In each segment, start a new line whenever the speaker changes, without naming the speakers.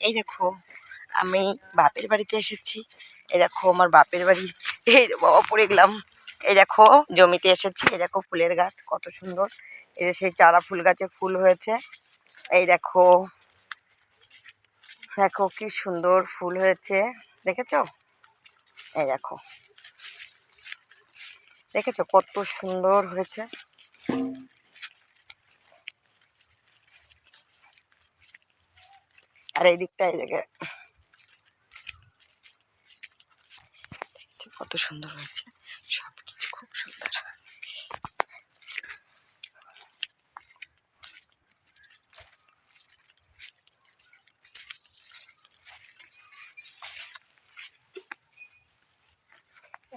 এই দেখো আমি বাপের বাড়িতে এসেছি। এই দেখো আমার বাপের বাড়ি। এই বাবা পড়ে গেলাম। এই দেখো জমিতে এসেছি। এই দেখো ফুলের গাছ কত সুন্দর। এই যে সেই চারা ফুল গাছে ফুল হয়েছে। এই দেখো দেখো কি সুন্দর ফুল হয়েছে, দেখেছো? এই দেখো দেখেছো কত সুন্দর হয়েছে। আর এই দিকটা এই জায়গায় কত সুন্দর হয়েছে, সবকিছু খুব সুন্দর।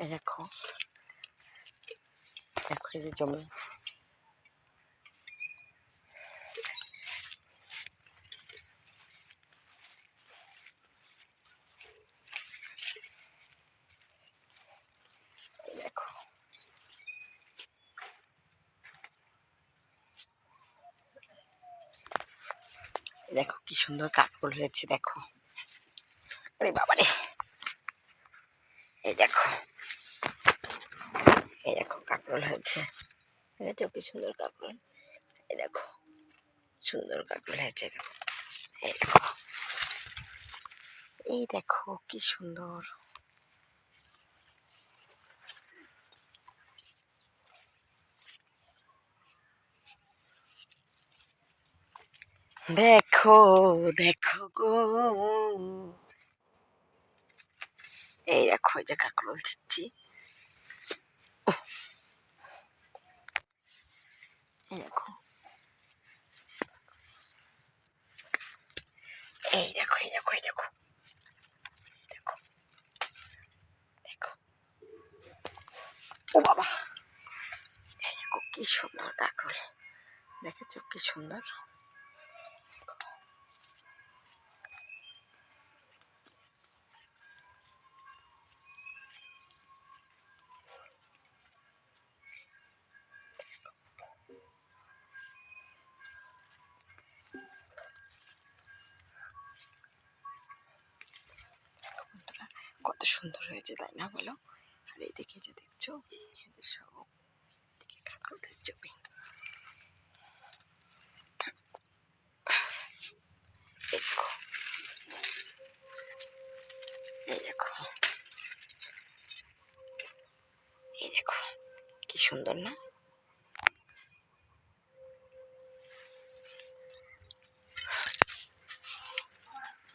এই দেখো দেখো এই যে জমি। দেখো দেখো কি সুন্দর কাঠফুল হয়েছে, দেখো। আরে বাবারে, এই দেখো এই দেখো কাকরোল হয়েছে, দেখেছো কি সুন্দর কাকরোল। এই দেখো সুন্দর কাকরোল হয়েছে, দেখো। এই দেখো এই দেখো কি সুন্দর। দেখো দেখো গো, এই দেখো এই যে কাকরোল দিচ্ছি। এই দেখো এই দেখো এই দেখো এই দেখো দেখো দেখো, ও বাবা, এই দেখো কি সুন্দর কাকরোল, দেখেছো কি সুন্দর। কত সুন্দর হয়েছে তাই না বলো? আর এইদিকে যে দেখছো সব দিকে কাকরোলের জমি। দেখো এই দেখো এই দেখো কি সুন্দর না?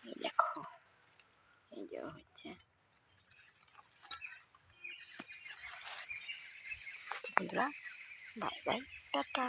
এই দেখো এই যে হচ্ছে। বন্ধুরা বাই বাই, টাটা।